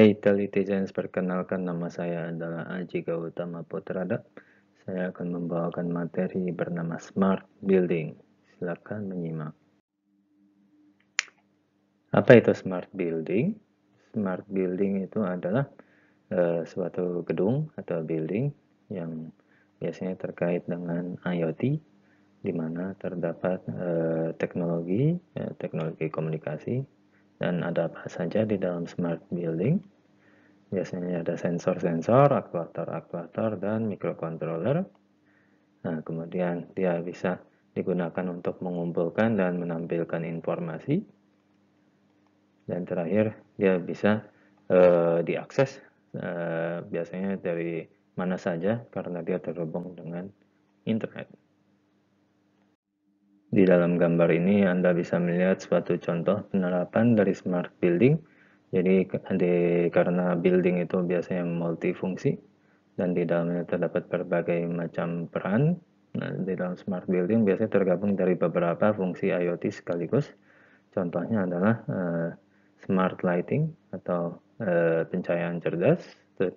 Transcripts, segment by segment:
Hey Telitizens, perkenalkan nama saya adalah Aji Gautama Putrada. Saya akan membawakan materi bernama Smart Building. Silakan menyimak. Apa itu Smart Building? Smart Building itu adalah suatu gedung atau building yang biasanya terkait dengan IoT, di mana terdapat teknologi komunikasi, dan ada apa saja di dalam Smart Building. Biasanya ada sensor-sensor, aktuator-aktuator, dan microcontroller. Nah, kemudian dia bisa digunakan untuk mengumpulkan dan menampilkan informasi. Dan terakhir, dia bisa diakses biasanya dari mana saja karena dia terhubung dengan internet. Di dalam gambar ini Anda bisa melihat suatu contoh penerapan dari smart building. Jadi karena building itu biasanya multifungsi dan di dalamnya terdapat berbagai macam peran. Nah, di dalam smart building biasanya tergabung dari beberapa fungsi IoT sekaligus. Contohnya adalah smart lighting atau pencahayaan cerdas.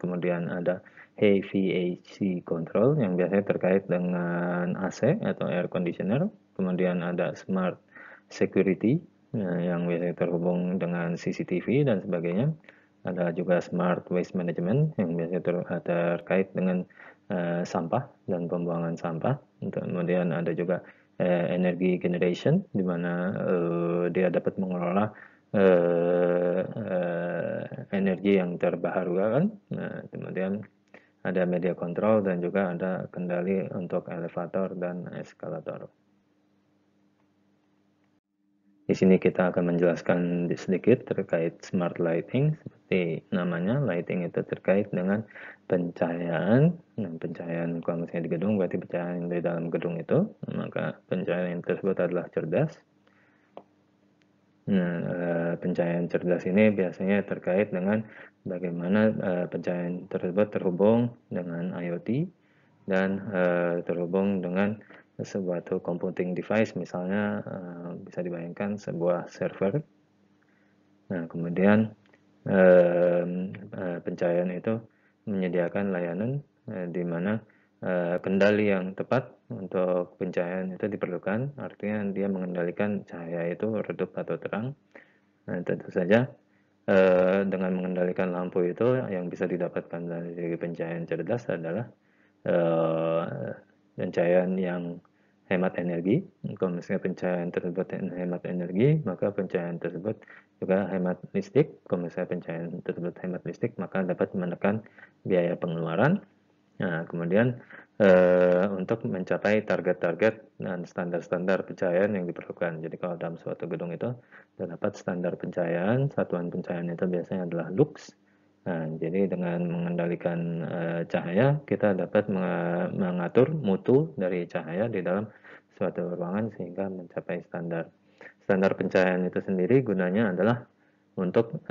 Kemudian ada HVAC control yang biasanya terkait dengan AC atau air conditioner. Kemudian ada smart security yang biasanya terhubung dengan CCTV dan sebagainya. Ada juga smart waste management yang biasanya terkait dengan sampah dan pembuangan sampah. Kemudian ada juga energy generation, di mana dia dapat mengelola energi yang terbarukan. Nah, kemudian ada media control dan juga ada kendali untuk elevator dan eskalator. Di sini kita akan menjelaskan sedikit terkait smart lighting. Seperti namanya, lighting itu terkait dengan pencahayaan. Nah, pencahayaan kalau misalnya di gedung berarti pencahayaan di dalam gedung itu, maka pencahayaan tersebut adalah cerdas. Nah, pencahayaan cerdas ini biasanya terkait dengan bagaimana pencahayaan tersebut terhubung dengan IoT dan terhubung dengan suatu computing device, misalnya bisa dibayangkan sebuah server. Nah, kemudian pencahayaan itu menyediakan layanan di mana kendali yang tepat untuk pencahayaan itu diperlukan, artinya dia mengendalikan cahaya itu redup atau terang. Nah, tentu saja dengan mengendalikan lampu itu yang bisa didapatkan dari pencahayaan cerdas adalah pencahayaan yang hemat energi. Kalau misalnya pencahayaan tersebut hemat energi, maka pencahayaan tersebut juga hemat listrik. Kalau misalnya pencahayaan tersebut hemat listrik, maka dapat menekan biaya pengeluaran. Nah, kemudian untuk mencapai target-target dan standar-standar pencahayaan yang diperlukan. Jadi kalau dalam suatu gedung itu terdapat standar pencahayaan, satuan pencahayaan itu biasanya adalah lux. Nah, jadi dengan mengendalikan cahaya, kita dapat mengatur mutu dari cahaya di dalam suatu ruangan sehingga mencapai standar. Standar pencahayaan itu sendiri gunanya adalah untuk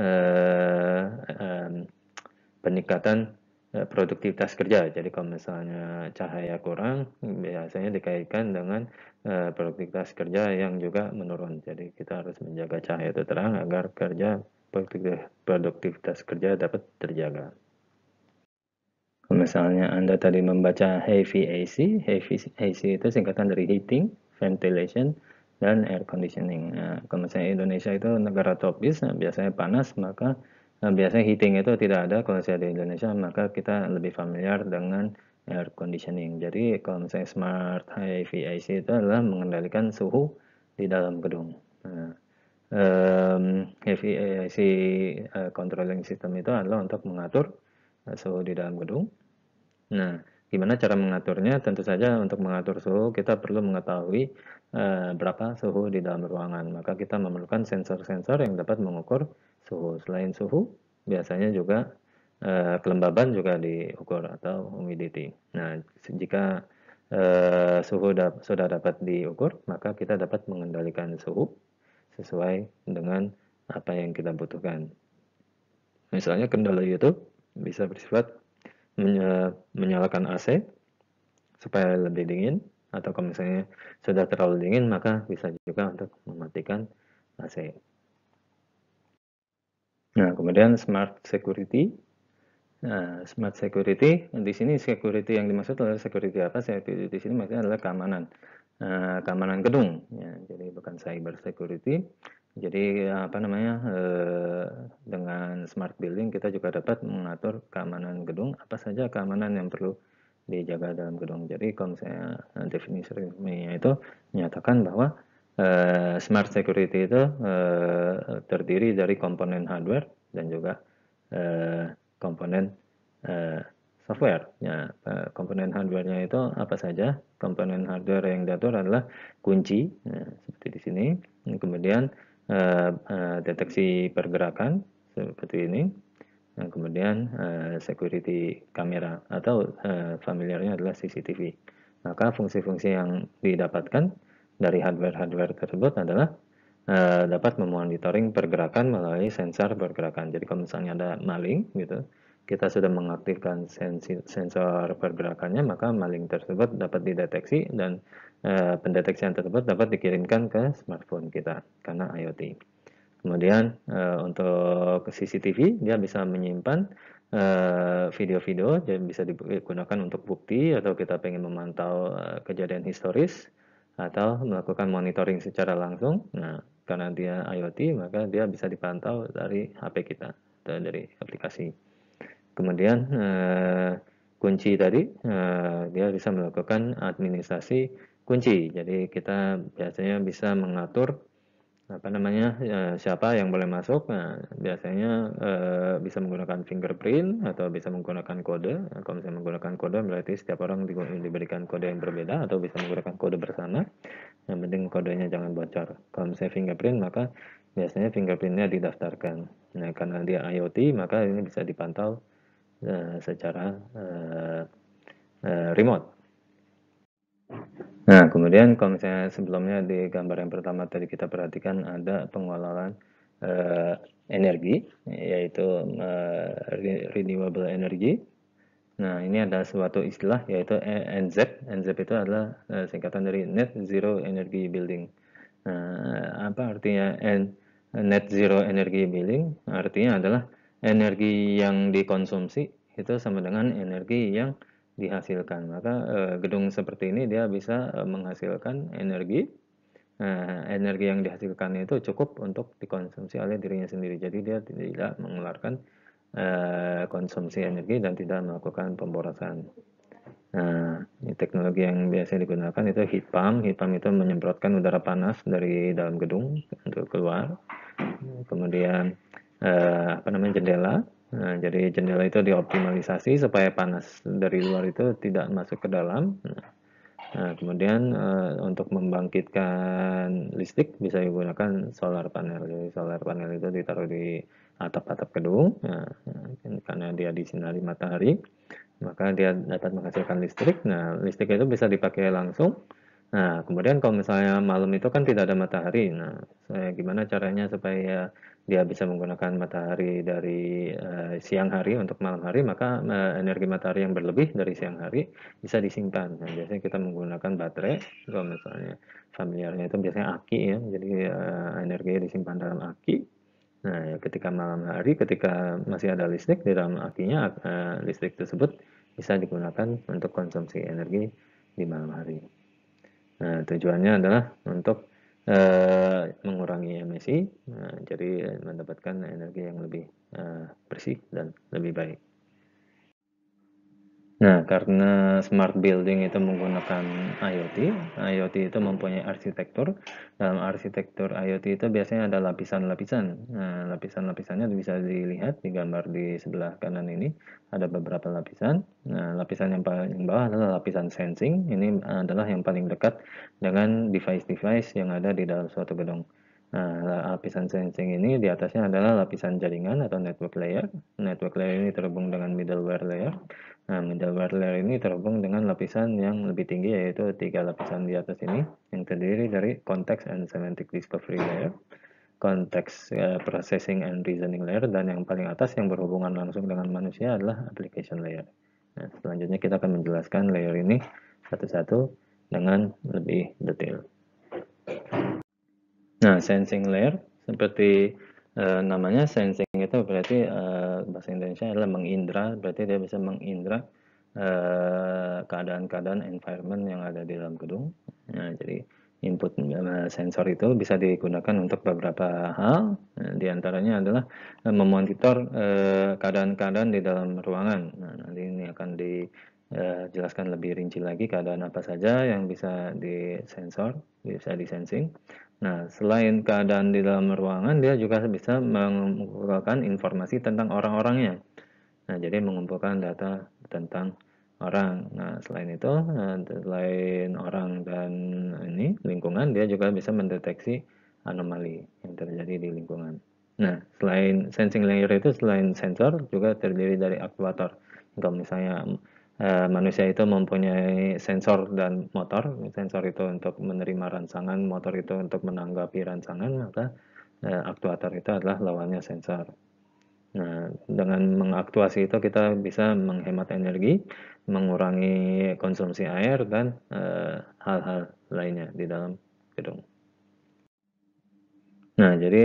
peningkatan produktivitas kerja. Jadi kalau misalnya cahaya kurang, biasanya dikaitkan dengan produktivitas kerja yang juga menurun. Jadi kita harus menjaga cahaya itu terang agar produktivitas kerja dapat terjaga. Kalau misalnya Anda tadi membaca HVAC itu singkatan dari heating, ventilation, dan air conditioning. Nah, kalau misalnya Indonesia itu negara tropis, nah biasanya panas, maka biasanya heating itu tidak ada. Kalau misalnya di Indonesia, maka kita lebih familiar dengan air conditioning. Jadi kalau misalnya smart HVAC itu adalah mengendalikan suhu di dalam gedung. Nah, HVAC controlling system itu adalah untuk mengatur suhu di dalam gedung. Nah, gimana cara mengaturnya? Tentu saja untuk mengatur suhu kita perlu mengetahui berapa suhu di dalam ruangan. Maka kita memerlukan sensor-sensor yang dapat mengukur suhu. Selain suhu, biasanya juga kelembaban juga diukur atau humidity. Nah, jika suhu sudah dapat diukur, maka kita dapat mengendalikan suhu sesuai dengan apa yang kita butuhkan. Misalnya kendali itu bisa bersifat menyalakan AC supaya lebih dingin, atau kalau misalnya sudah terlalu dingin maka bisa juga untuk mematikan AC. Nah, kemudian smart security. Nah, smart security, di sini security yang dimaksud adalah security apa? Security di sini maksudnya adalah keamanan, keamanan gedung, ya. Jadi bukan cyber security. Jadi apa namanya? Dengan smart building kita juga dapat mengatur keamanan gedung, apa saja keamanan yang perlu dijaga dalam gedung. Jadi kalau misalnya definisi resminya itu menyatakan bahwa smart security itu terdiri dari komponen hardware dan juga komponen software. Ya, komponen hardware-nya itu apa saja? Komponen hardware yang diatur adalah kunci, seperti di sini. Kemudian deteksi pergerakan seperti ini. Nah, kemudian security kamera atau familiarnya adalah CCTV. Maka fungsi-fungsi yang didapatkan dari hardware-hardware tersebut adalah dapat memonitoring pergerakan melalui sensor pergerakan. Jadi kalau misalnya ada maling gitu, kita sudah mengaktifkan sensor pergerakannya, maka maling tersebut dapat dideteksi dan pendeteksian tersebut dapat dikirimkan ke smartphone kita karena IoT. Kemudian untuk CCTV dia bisa menyimpan video-video, jadi bisa digunakan untuk bukti atau kita pengen memantau kejadian historis atau melakukan monitoring secara langsung. Nah, karena dia IoT maka dia bisa dipantau dari HP kita atau dari aplikasi. Kemudian kunci tadi dia bisa melakukan administrasi kunci. Jadi kita biasanya bisa mengatur apa namanya siapa yang boleh masuk. Nah, biasanya bisa menggunakan fingerprint atau bisa menggunakan kode. Nah, kalau misalnya menggunakan kode berarti setiap orang diberikan kode yang berbeda atau bisa menggunakan kode bersama. Yang penting kodenya jangan bocor. Kalau misalnya fingerprint maka biasanya fingerprintnya didaftarkan. Nah, karena dia IoT maka ini bisa dipantau secara remote. Nah, kemudian kalau misalnya sebelumnya di gambar yang pertama tadi kita perhatikan ada pengelolaan energi, yaitu renewable energy. Nah, ini ada suatu istilah yaitu NZ. NZ itu adalah singkatan dari Net Zero Energy Building. Nah, apa artinya Net Zero Energy Building? Artinya adalah energi yang dikonsumsi itu sama dengan energi yang dihasilkan. Maka gedung seperti ini dia bisa menghasilkan energi. Energi yang dihasilkan itu cukup untuk dikonsumsi oleh dirinya sendiri. Jadi dia tidak mengeluarkan konsumsi energi dan tidak melakukan pemborosan. Nah, teknologi yang biasa digunakan itu heat pump. Heat pump itu menyemprotkan udara panas dari dalam gedung untuk keluar. Kemudian apa namanya jendela. Nah, jadi jendela itu dioptimalisasi supaya panas dari luar itu tidak masuk ke dalam. Nah, kemudian untuk membangkitkan listrik bisa digunakan solar panel. Jadi solar panel itu ditaruh di atap-atap gedung. Nah, karena dia disinari matahari, maka dia dapat menghasilkan listrik. Nah, listrik itu bisa dipakai langsung. Nah, kemudian kalau misalnya malam itu kan tidak ada matahari. Nah, gimana caranya supaya dia bisa menggunakan matahari dari siang hari untuk malam hari, maka energi matahari yang berlebih dari siang hari bisa disimpan. Nah, biasanya kita menggunakan baterai. Kalau misalnya familiarnya itu biasanya aki ya, jadi energinya disimpan dalam aki. Nah, ketika malam hari, ketika masih ada listrik di dalam akinya, listrik tersebut bisa digunakan untuk konsumsi energi di malam hari. Nah, tujuannya adalah untuk mengurangi emisi, jadi mendapatkan energi yang lebih bersih dan lebih baik. Nah, karena smart building itu menggunakan IoT, IoT itu mempunyai arsitektur. Dalam arsitektur IoT itu biasanya ada lapisan-lapisan. Nah, lapisan-lapisannya bisa dilihat di gambar di sebelah kanan ini. Ada beberapa lapisan. Nah, lapisan yang paling bawah adalah lapisan sensing. Ini adalah yang paling dekat dengan device-device yang ada di dalam suatu gedung. Nah, lapisan sensing ini di atasnya adalah lapisan jaringan atau network layer. Network layer ini terhubung dengan middleware layer. Nah, middleware layer ini terhubung dengan lapisan yang lebih tinggi, yaitu 3 lapisan di atas ini, yang terdiri dari context and semantic discovery layer, context processing and reasoning layer, dan yang paling atas yang berhubungan langsung dengan manusia adalah application layer. Nah, selanjutnya kita akan menjelaskan layer ini satu-satu dengan lebih detail. Nah, sensing layer seperti namanya sensing itu berarti bahasa Indonesia adalah mengindra, berarti dia bisa mengindra keadaan-keadaan environment yang ada di dalam gedung. Nah, jadi input sensor itu bisa digunakan untuk beberapa hal. Nah, di antaranya adalah memonitor keadaan-keadaan di dalam ruangan. Nah, nanti ini akan dijelaskan lebih rinci lagi keadaan apa saja yang bisa disensor, bisa disensing. Nah, selain keadaan di dalam ruangan, dia juga bisa mengumpulkan informasi tentang orang-orangnya. Nah, jadi mengumpulkan data tentang orang. Nah, selain itu, selain orang dan ini lingkungan, dia juga bisa mendeteksi anomali yang terjadi di lingkungan. Nah, selain sensing layer itu, selain sensor, juga terdiri dari aktuator. Kalau misalnya manusia itu mempunyai sensor dan motor, sensor itu untuk menerima rangsangan, motor itu untuk menanggapi rangsangan, maka aktuator itu adalah lawannya sensor. Nah, dengan mengaktuasi itu kita bisa menghemat energi, mengurangi konsumsi air, dan hal-hal lainnya di dalam gedung. Nah, jadi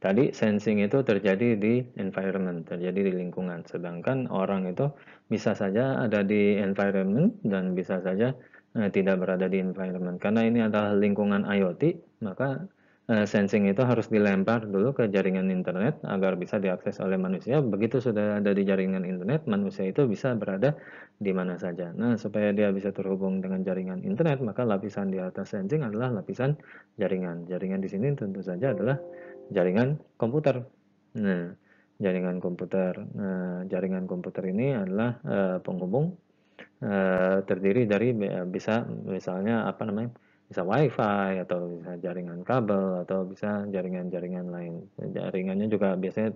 tadi sensing itu terjadi di environment, terjadi di lingkungan. Sedangkan orang itu bisa saja ada di environment dan bisa saja tidak berada di environment. Karena ini adalah lingkungan IoT, maka sensing itu harus dilempar dulu ke jaringan internet agar bisa diakses oleh manusia. Begitu sudah ada di jaringan internet, manusia itu bisa berada di mana saja. Nah, supaya dia bisa terhubung dengan jaringan internet, maka lapisan di atas sensing adalah lapisan jaringan. Jaringan di sini tentu saja adalah jaringan komputer. Nah, jaringan komputer. Nah, jaringan komputer ini adalah penghubung terdiri dari bisa misalnya apa namanya? Bisa WiFi atau bisa jaringan kabel atau bisa jaringan-jaringan lain. Jaringannya juga biasanya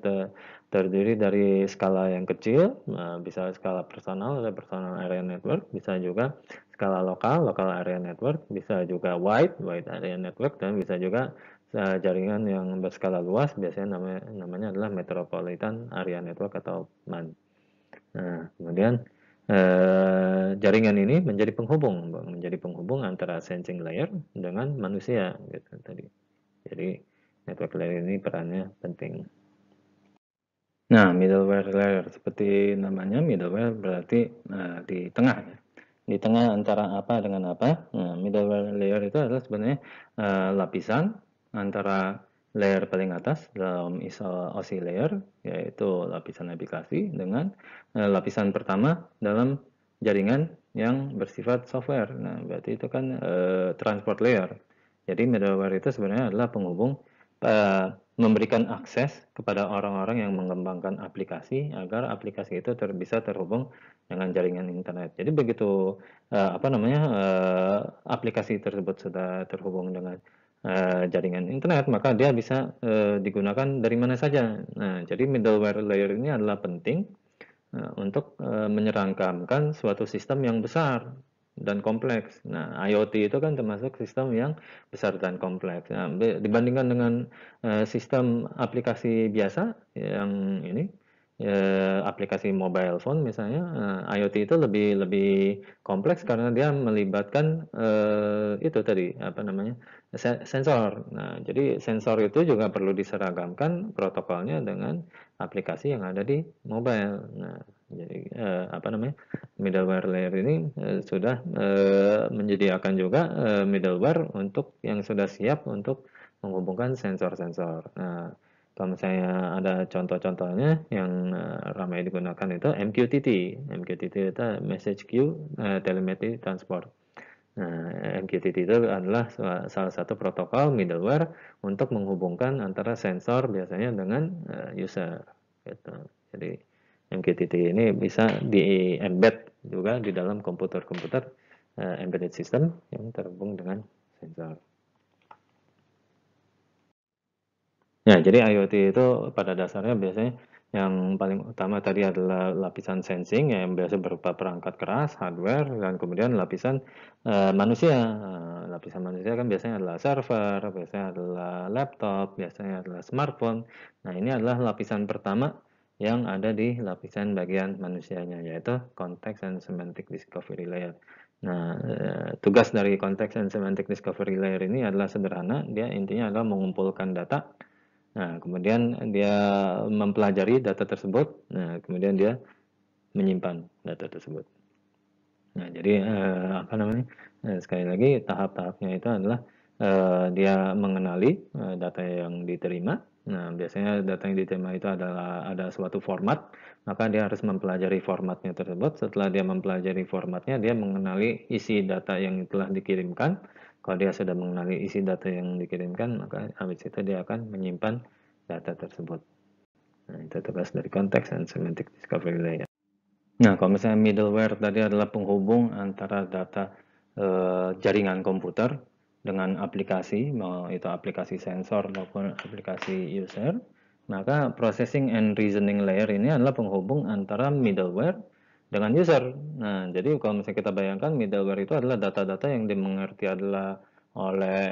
terdiri dari skala yang kecil, bisa skala personal atau personal area network, bisa juga skala lokal, local area network, bisa juga wide area network, dan bisa juga jaringan yang berskala luas, biasanya namanya adalah metropolitan area network atau MAN. Nah, kemudian jaringan ini menjadi penghubung antara sensing layer dengan manusia gitu tadi. Jadi network layer ini perannya penting. Nah, middleware layer seperti namanya middleware berarti di tengah ya. Di tengah antara apa dengan apa. Nah, middleware layer itu adalah sebenarnya lapisan antara layer paling atas dalam OSI layer, yaitu lapisan aplikasi, dengan lapisan pertama dalam jaringan yang bersifat software. Nah, berarti itu kan transport layer. Jadi middleware itu sebenarnya adalah penghubung memberikan akses kepada orang-orang yang mengembangkan aplikasi agar aplikasi itu bisa terhubung dengan jaringan internet. Jadi begitu aplikasi tersebut sudah terhubung dengan jaringan internet, maka dia bisa digunakan dari mana saja. Nah, jadi middleware layer ini adalah penting untuk menyerangkamkan suatu sistem yang besar dan kompleks. Nah, IoT itu kan termasuk sistem yang besar dan kompleks. Nah, dibandingkan dengan sistem aplikasi biasa yang ini, aplikasi mobile phone misalnya, IoT itu lebih lebih kompleks karena dia melibatkan itu tadi apa namanya sensor. Nah, jadi sensor itu juga perlu diseragamkan protokolnya dengan aplikasi yang ada di mobile. Nah, jadi apa namanya middleware layer ini sudah menyediakan juga middleware untuk yang sudah siap untuk menghubungkan sensor-sensor. Nah, kalau misalnya ada contoh-contohnya yang ramai digunakan itu MQTT. MQTT itu Message Queue Telemetry Transport. Nah, MQTT itu adalah salah satu protokol middleware untuk menghubungkan antara sensor biasanya dengan user. Gitu. Jadi MQTT ini bisa di-embed juga di dalam komputer-komputer embedded system yang terhubung dengan sensor. Ya, jadi IoT itu pada dasarnya biasanya yang paling utama tadi adalah lapisan sensing yang biasa berupa perangkat keras, hardware, dan kemudian lapisan manusia. Lapisan manusia kan biasanya adalah server, biasanya adalah laptop, biasanya adalah smartphone. Nah, ini adalah lapisan pertama yang ada di lapisan bagian manusianya, yaitu Context and Semantic Discovery Layer. Nah, tugas dari Context and Semantic Discovery Layer ini adalah sederhana, dia intinya adalah mengumpulkan data Nah, kemudian dia mempelajari data tersebut, nah kemudian dia menyimpan data tersebut. Nah, jadi apa namanya? Sekali lagi tahap-tahapnya itu adalah dia mengenali data yang diterima. Nah, biasanya data yang diterima itu adalah ada suatu format, maka dia harus mempelajari formatnya tersebut. Setelah dia mempelajari formatnya, dia mengenali isi data yang telah dikirimkan. Kalau dia sudah mengenali isi data yang dikirimkan, maka habis itu dia akan menyimpan data tersebut. Nah, itu tugas dari Context and Semantic Discovery Layer. Nah, kalau misalnya middleware tadi adalah penghubung antara data jaringan komputer dengan aplikasi, mau itu aplikasi sensor maupun aplikasi user, maka processing and reasoning layer ini adalah penghubung antara middleware dengan user. Nah, jadi kalau misalnya kita bayangkan middleware itu adalah data-data yang dimengerti adalah oleh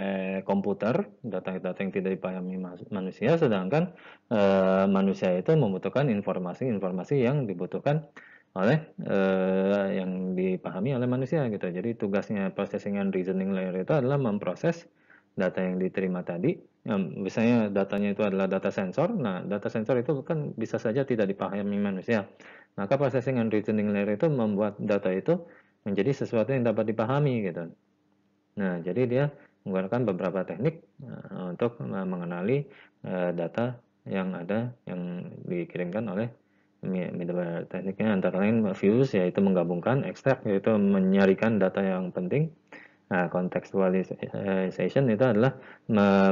komputer, data-data yang tidak dipahami manusia, sedangkan manusia itu membutuhkan informasi-informasi yang dibutuhkan oleh yang dipahami oleh manusia gitu. Jadi tugasnya processing and reasoning layer itu adalah memproses data yang diterima tadi. Misalnya datanya itu adalah data sensor. Nah, data sensor itu kan bisa saja tidak dipahami manusia. Maka processing and reasoning layer itu membuat data itu menjadi sesuatu yang dapat dipahami gitu. Nah, jadi dia menggunakan beberapa teknik untuk mengenali data yang ada yang dikirimkan oleh middleware. Tekniknya antara lain fuse, yaitu menggabungkan, extract, yaitu menyarikan data yang penting. Nah, contextualization itu adalah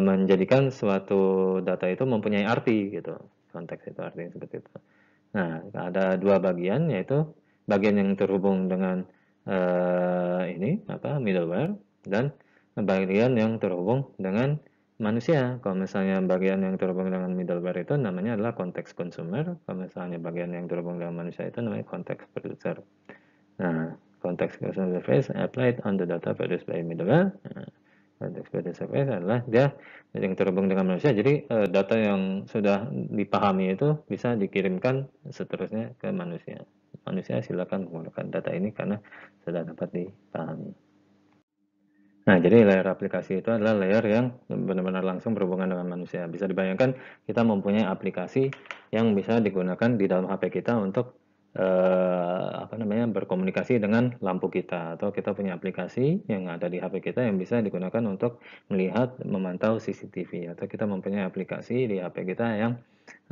menjadikan suatu data itu mempunyai arti gitu. Konteks itu artinya seperti itu. Nah, ada dua bagian, yaitu bagian yang terhubung dengan ini apa middleware dan bagian yang terhubung dengan manusia. Kalau misalnya bagian yang terhubung dengan middleware itu namanya adalah konteks consumer. Kalau misalnya bagian yang terhubung dengan manusia itu namanya konteks producer. Nah, konteks consumer interface applied on the data produced by middleware. Nah, konteks producer adalah dia yang terhubung dengan manusia. Jadi data yang sudah dipahami itu bisa dikirimkan seterusnya ke manusia. Manusia silakan menggunakan data ini karena sudah dapat dipahami. Nah, jadi layer aplikasi itu adalah layer yang benar-benar langsung berhubungan dengan manusia. Bisa dibayangkan kita mempunyai aplikasi yang bisa digunakan di dalam HP kita untuk apa namanya berkomunikasi dengan lampu kita, atau kita punya aplikasi yang ada di HP kita yang bisa digunakan untuk melihat memantau CCTV, atau kita mempunyai aplikasi di HP kita yang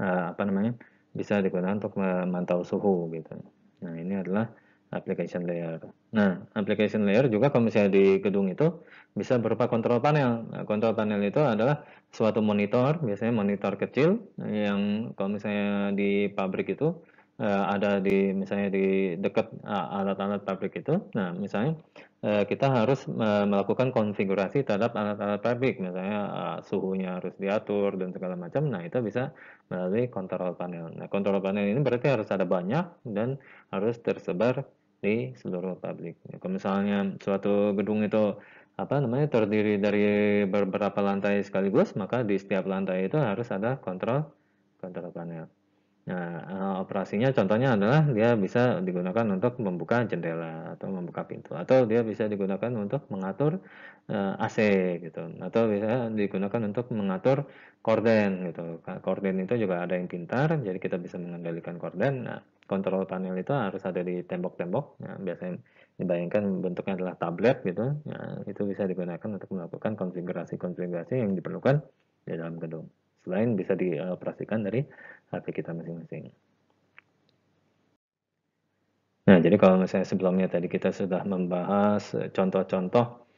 apa namanya bisa digunakan untuk memantau suhu gitu. Nah, ini adalah application layer. Nah, application layer juga kalau misalnya di gedung itu bisa berupa control panel. Nah, control panel itu adalah suatu monitor, biasanya monitor kecil yang kalau misalnya di pabrik itu ada di misalnya di dekat alat-alat pabrik itu. Nah, misalnya kita harus melakukan konfigurasi terhadap alat-alat pabrik, misalnya suhunya harus diatur dan segala macam. Nah, itu bisa melalui control panel. Nah, control panel ini berarti harus ada banyak dan harus tersebar di seluruh pabrik. Kalau misalnya suatu gedung itu apa namanya terdiri dari beberapa lantai sekaligus, maka di setiap lantai itu harus ada control panel. Nah, operasinya contohnya adalah dia bisa digunakan untuk membuka jendela atau membuka pintu, atau dia bisa digunakan untuk mengatur AC gitu, atau bisa digunakan untuk mengatur korden gitu. Korden itu juga ada yang pintar, jadi kita bisa mengendalikan korden. Nah, kontrol panel itu harus ada di tembok-tembok. Nah, biasanya dibayangkan bentuknya adalah tablet gitu. Nah, itu bisa digunakan untuk melakukan konfigurasi-konfigurasi yang diperlukan di dalam gedung. Selain bisa dioperasikan dari HP kita masing-masing. Nah, jadi kalau misalnya sebelumnya tadi kita sudah membahas contoh-contoh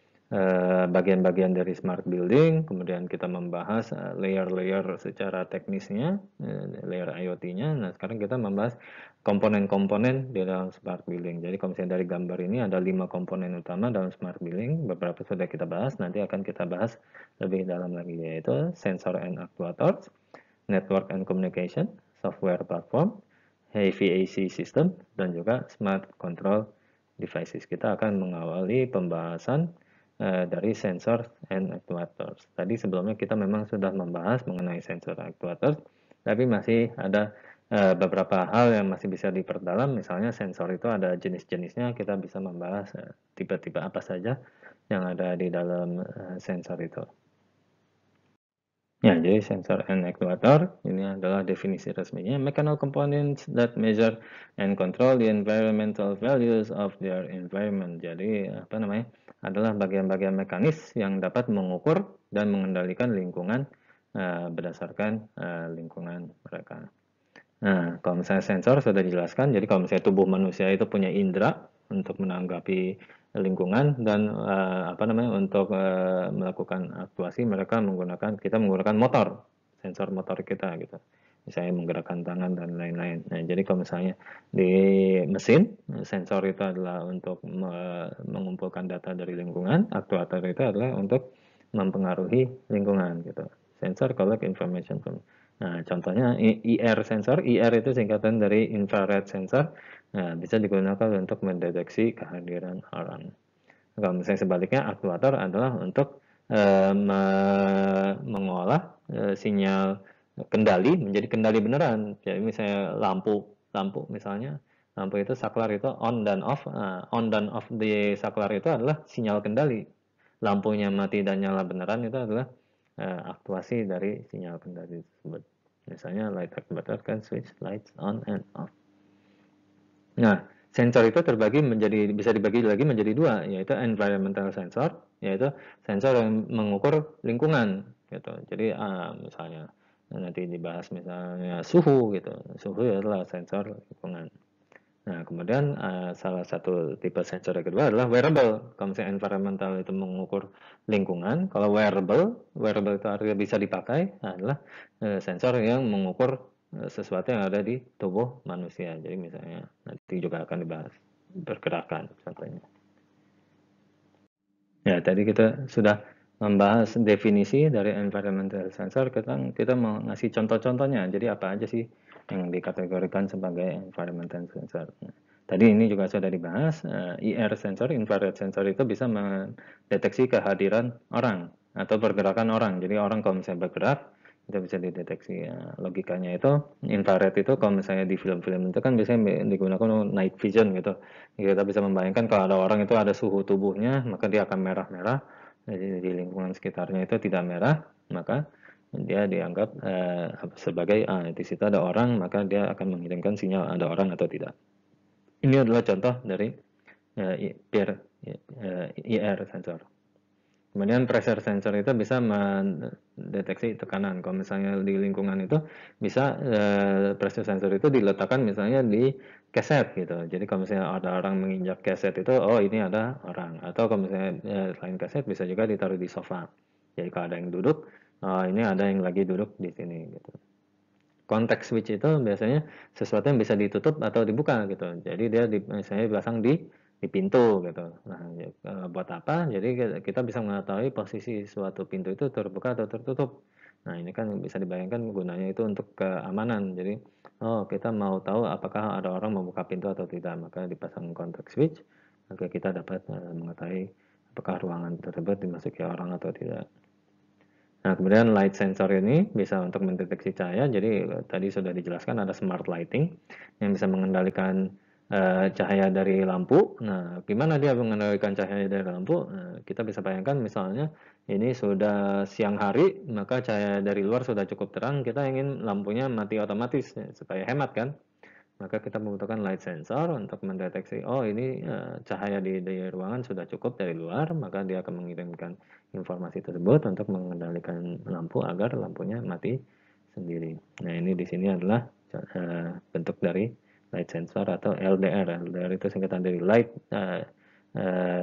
bagian-bagian dari smart building, kemudian kita membahas layer-layer secara teknisnya, layer IoT-nya. Nah, sekarang kita membahas komponen-komponen di dalam smart building. Jadi kalau misalnya dari gambar ini ada 5 komponen utama dalam smart building, beberapa sudah kita bahas, nanti akan kita bahas lebih dalam lagi, yaitu sensor and actuators, network and communication, software platform, HVAC system, dan juga smart control devices. Kita akan mengawali pembahasan dari sensor and actuators. Tadi sebelumnya kita memang sudah membahas mengenai sensor actuators, tapi masih ada beberapa hal yang masih bisa diperdalam. Misalnya sensor itu ada jenis-jenisnya, kita bisa membahas tipe-tipe apa saja yang ada di dalam sensor itu. Ya, jadi sensor and actuator ini adalah definisi resminya, mechanical components that measure and control the environmental values of their environment. Jadi apa namanya? Adalah bagian-bagian mekanis yang dapat mengukur dan mengendalikan lingkungan berdasarkan lingkungan mereka. Nah, kalau misalnya sensor sudah dijelaskan, jadi kalau misalnya tubuh manusia itu punya indera untuk menanggapi lingkungan dan apa namanya untuk melakukan aktuasi mereka kita menggunakan motor, sensor motor kita gitu. Misalnya menggerakkan tangan dan lain-lain. Nah, jadi kalau misalnya di mesin, sensor itu adalah untuk mengumpulkan data dari lingkungan, aktuator itu adalah untuk mempengaruhi lingkungan gitu. Sensor collect information from. Nah, contohnya IR sensor, IR itu singkatan dari infrared sensor. Nah, bisa digunakan untuk mendeteksi kehadiran orang. Kalau misalnya sebaliknya, aktuator adalah untuk mengolah sinyal kendali menjadi kendali beneran. Jadi misalnya lampu misalnya, lampu itu saklar itu on dan off. On dan off di saklar itu adalah sinyal kendali. Lampunya mati dan nyala beneran itu adalah aktuasi dari sinyal kendali tersebut. Misalnya light activator kan switch lights on and off. Nah, sensor itu bisa dibagi lagi menjadi dua, yaitu environmental sensor, yaitu sensor yang mengukur lingkungan, gitu. Jadi misalnya nanti dibahas misalnya suhu, gitu. Suhu adalah sensor lingkungan. Nah, kemudian salah satu tipe sensor yang kedua adalah wearable. Kalau misalnya environmental itu mengukur lingkungan, kalau wearable itu artinya bisa dipakai, adalah sensor yang mengukur sesuatu yang ada di tubuh manusia. Jadi misalnya nanti juga akan dibahas pergerakan contohnya. Ya, tadi kita sudah membahas definisi dari environmental sensor, kita mau ngasih contoh-contohnya. Jadi apa aja sih yang dikategorikan sebagai environmental sensor? Nah, tadi ini juga sudah dibahas, IR sensor, infrared sensor itu bisa mendeteksi kehadiran orang atau pergerakan orang. Jadi orang kalau misalnya bergerak, itu bisa dideteksi. Ya, logikanya itu, infrared itu kalau misalnya di film-film itu kan biasanya digunakan night vision gitu. Kita bisa membayangkan kalau ada orang itu ada suhu tubuhnya, maka dia akan merah-merah. Jadi di lingkungan sekitarnya itu tidak merah, maka dia dianggap sebagai di situ ada orang, maka dia akan mengirimkan sinyal ada orang atau tidak. Ini adalah contoh dari IR sensor. Kemudian pressure sensor itu bisa mendeteksi tekanan. Kalau misalnya di lingkungan itu bisa pressure sensor itu diletakkan misalnya di keset gitu. Jadi kalau misalnya ada orang menginjak keset itu, oh ini ada orang. Atau kalau misalnya selain keset bisa juga ditaruh di sofa. Jadi kalau ada yang duduk, oh ini ada yang lagi duduk di sini gitu. Context switch itu biasanya sesuatu yang bisa ditutup atau dibuka gitu. Jadi dia misalnya dipasang di pintu gitu. Nah, buat apa? Jadi kita bisa mengetahui posisi suatu pintu itu terbuka atau tertutup. Nah, ini kan bisa dibayangkan gunanya itu untuk keamanan. Jadi, oh kita mau tahu apakah ada orang membuka pintu atau tidak, maka dipasang context switch, maka kita dapat mengetahui apakah ruangan tersebut dimasuki orang atau tidak. Nah, kemudian light sensor ini bisa untuk mendeteksi cahaya. Jadi tadi sudah dijelaskan ada smart lighting yang bisa mengendalikan cahaya dari lampu. Nah, gimana dia mengendalikan cahaya dari lampu? Nah, kita bisa bayangkan misalnya ini sudah siang hari, maka cahaya dari luar sudah cukup terang. Kita ingin lampunya mati otomatis supaya hemat kan? Maka kita membutuhkan light sensor untuk mendeteksi, oh ini cahaya di ruangan sudah cukup dari luar, maka dia akan mengirimkan informasi tersebut untuk mengendalikan lampu agar lampunya mati sendiri. Nah ini di sini adalah bentuk dari light sensor atau LDR. LDR itu singkatan dari light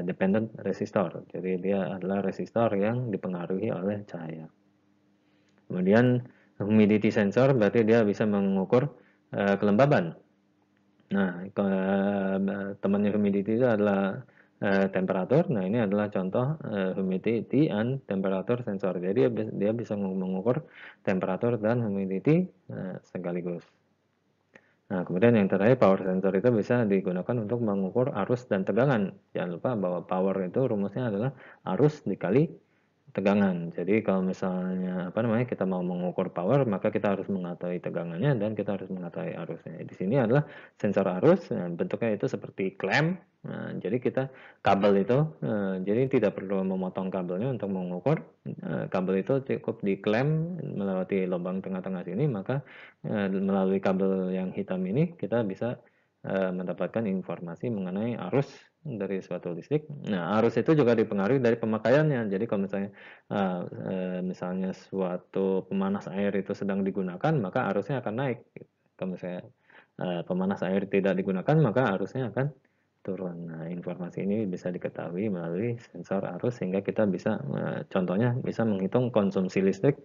dependent resistor. Jadi dia adalah resistor yang dipengaruhi oleh cahaya. Kemudian humidity sensor berarti dia bisa mengukur kelembaban. Nah, temannya humidity itu adalah temperatur. Nah, ini adalah contoh humidity and temperature sensor. Jadi dia bisa mengukur temperatur dan humidity sekaligus. Nah, kemudian yang terakhir power sensor itu bisa digunakan untuk mengukur arus dan tegangan. Jangan lupa bahwa power itu rumusnya adalah arus dikali tegangan. Jadi kalau misalnya kita mau mengukur power, maka kita harus mengetahui tegangannya dan kita harus mengetahui arusnya. Di sini adalah sensor arus, bentuknya itu seperti klem. Nah, jadi kita kabel itu, jadi tidak perlu memotong kabelnya untuk mengukur. Kabel itu cukup diklem melewati lubang tengah-tengah sini, maka melalui kabel yang hitam ini kita bisa mendapatkan informasi mengenai arus dari suatu listrik. Nah, arus itu juga dipengaruhi dari pemakaiannya. Jadi kalau misalnya suatu pemanas air itu sedang digunakan, maka arusnya akan naik. Kalau misalnya pemanas air tidak digunakan, maka arusnya akan turun. Nah, informasi ini bisa diketahui melalui sensor arus sehingga kita bisa, contohnya bisa menghitung konsumsi listrik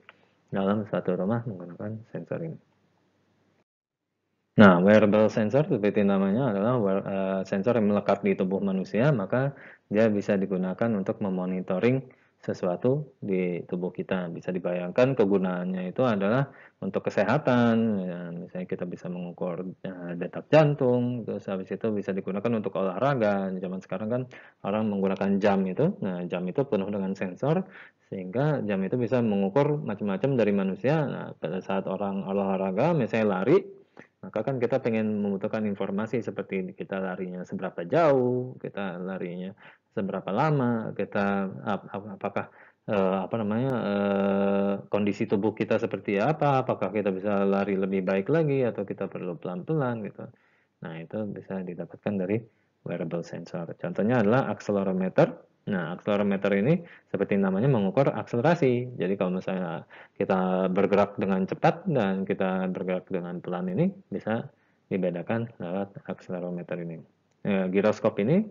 dalam suatu rumah menggunakan sensor ini. Nah, wearable sensor seperti namanya adalah sensor yang melekat di tubuh manusia, maka dia bisa digunakan untuk memonitoring sesuatu di tubuh kita. Bisa dibayangkan kegunaannya itu adalah untuk kesehatan, ya, misalnya kita bisa mengukur detak jantung, terus habis itu bisa digunakan untuk olahraga. Zaman sekarang kan orang menggunakan jam itu, nah jam itu penuh dengan sensor, sehingga jam itu bisa mengukur macam-macam dari manusia. Nah, pada saat orang olahraga, misalnya lari, maka kan kita pengen membutuhkan informasi seperti kita larinya seberapa jauh, kita larinya seberapa lama, kita apakah kondisi tubuh kita seperti apa, apakah kita bisa lari lebih baik lagi atau kita perlu pelan-pelan gitu. Nah, itu bisa didapatkan dari wearable sensor. Contohnya adalah accelerometer. Nah, accelerometer ini seperti namanya mengukur akselerasi. Jadi kalau misalnya kita bergerak dengan cepat dan kita bergerak dengan pelan ini bisa dibedakan lewat accelerometer ini. Giroskop ini,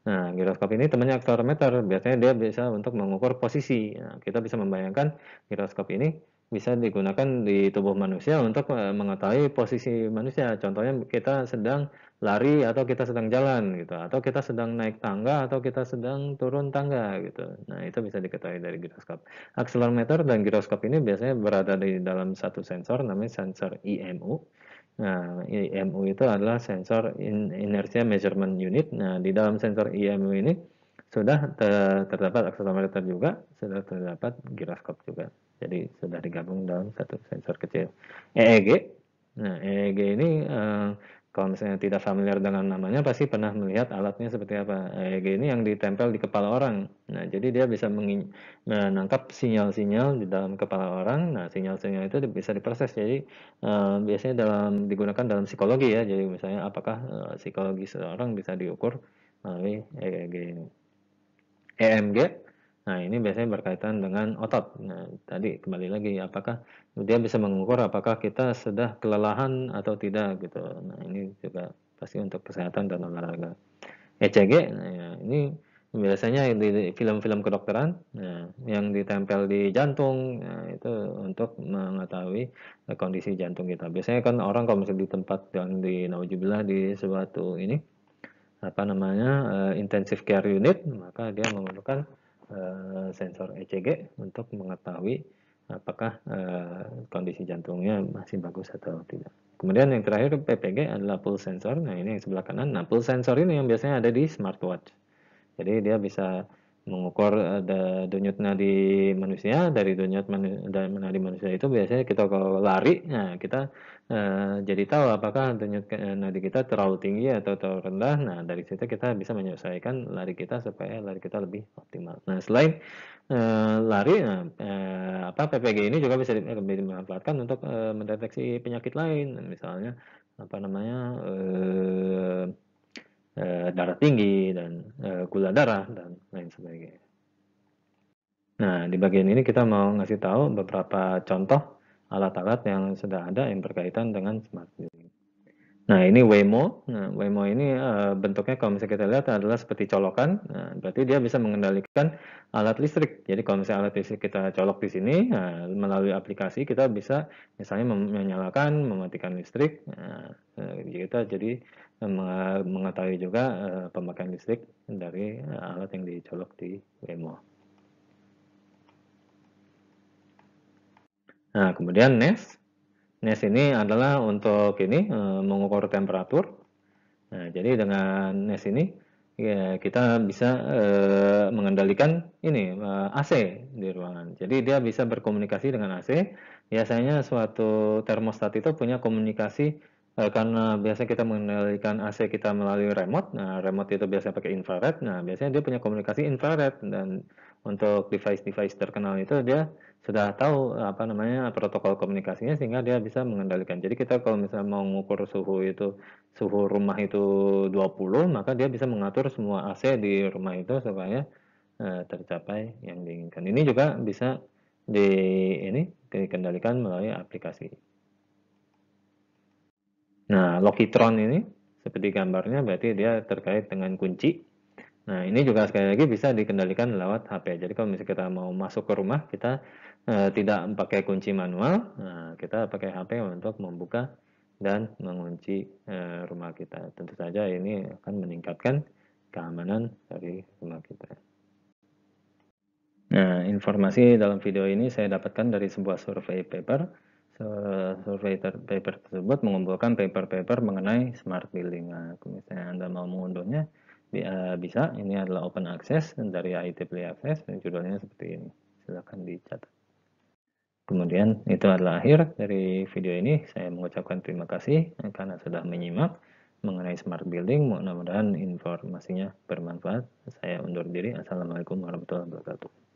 nah giroskop ini temannya accelerometer. Biasanya dia bisa untuk mengukur posisi. Nah, kita bisa membayangkan giroskop ini bisa digunakan di tubuh manusia untuk mengetahui posisi manusia. Contohnya kita sedang lari atau kita sedang jalan gitu, atau kita sedang naik tangga atau kita sedang turun tangga gitu. Nah, itu bisa diketahui dari giroskop. Accelerometer dan giroskop ini biasanya berada di dalam satu sensor namanya sensor IMU. Nah, IMU itu adalah sensor inertia measurement unit. Nah, di dalam sensor IMU ini sudah terdapat accelerometer juga, sudah terdapat giroskop juga. Jadi sudah digabung dalam satu sensor kecil. EEG. Nah, EEG ini kalau misalnya tidak familiar dengan namanya pasti pernah melihat alatnya seperti apa. EEG ini yang ditempel di kepala orang. Nah, jadi dia bisa menangkap sinyal-sinyal di dalam kepala orang. Nah, sinyal-sinyal itu bisa diproses. Jadi biasanya digunakan dalam psikologi ya. Jadi misalnya apakah psikologi seseorang bisa diukur melalui EEG ini. EMG, nah ini biasanya berkaitan dengan otot. Nah, tadi kembali lagi, apakah dia bisa mengukur apakah kita sudah kelelahan atau tidak gitu. Nah, ini juga pasti untuk kesehatan dan olahraga. ECG, nah, ya, ini biasanya di film-film kedokteran, nah, yang ditempel di jantung, nah, itu untuk mengetahui kondisi jantung kita. Biasanya kan orang kalau misalnya di tempat yang di nauzubillah di suatu ini intensive care unit, maka dia memerlukan sensor ECG untuk mengetahui apakah kondisi jantungnya masih bagus atau tidak. Kemudian yang terakhir PPG adalah pulse sensor. Nah, ini yang sebelah kanan. Nah, pulse sensor ini yang biasanya ada di smartwatch. Jadi dia bisa mengukur denyut nadi manusia. Dari nadi manusia itu biasanya kita kalau lari, nah kita jadi tahu apakah denyut nadi kita terlalu tinggi atau terlalu rendah. Nah, dari situ kita bisa menyesuaikan lari kita supaya lari kita lebih optimal. Nah, selain lari, PPG ini juga bisa dimanfaatkan untuk mendeteksi penyakit lain, misalnya darah tinggi dan gula darah dan lain sebagainya. Nah, di bagian ini kita mau ngasih tahu beberapa contoh alat-alat yang sudah ada yang berkaitan dengan smart building. Nah, ini Waymo. Nah, Waymo ini bentuknya kalau misalnya kita lihat adalah seperti colokan. Nah, berarti dia bisa mengendalikan alat listrik. Jadi kalau misalnya alat listrik kita colok di sini, nah, melalui aplikasi kita bisa misalnya menyalakan, mematikan listrik. Nah, kita jadi mengetahui juga pemakaian listrik dari alat yang dicolok di Waymo. Nah, kemudian Nest. Nest ini adalah untuk mengukur temperatur. Nah, jadi dengan Nest ini ya kita bisa mengendalikan ini AC di ruangan. Jadi dia bisa berkomunikasi dengan AC. Biasanya suatu termostat itu punya komunikasi karena biasa kita mengendalikan AC kita melalui remote. Nah, remote itu biasa pakai infrared. Nah, biasanya dia punya komunikasi infrared dan untuk device-device terkenal itu dia sudah tahu apa namanya protokol komunikasinya sehingga dia bisa mengendalikan. Jadi kita kalau misalnya mau mengukur suhu rumah itu 20, maka dia bisa mengatur semua AC di rumah itu supaya tercapai yang diinginkan. Ini juga bisa dikendalikan melalui aplikasi. Nah, Logitron ini seperti gambarnya berarti dia terkait dengan kunci. Nah, ini juga sekali lagi bisa dikendalikan lewat HP. Jadi kalau misalnya kita mau masuk ke rumah, kita tidak pakai kunci manual, nah, kita pakai HP untuk membuka dan mengunci rumah kita. Tentu saja ini akan meningkatkan keamanan dari rumah kita. Nah, informasi dalam video ini saya dapatkan dari sebuah survei paper. Survei paper tersebut mengumpulkan paper-paper mengenai smart building. Nah, kalau misalnya Anda mau mengunduhnya, bisa. Ini adalah open access dari IEEE Access. Judulnya seperti ini. Silakan dicatat. Kemudian itu adalah akhir dari video ini. Saya mengucapkan terima kasih karena sudah menyimak mengenai smart building. Mudah-mudahan informasinya bermanfaat. Saya undur diri. Assalamualaikum warahmatullahi wabarakatuh.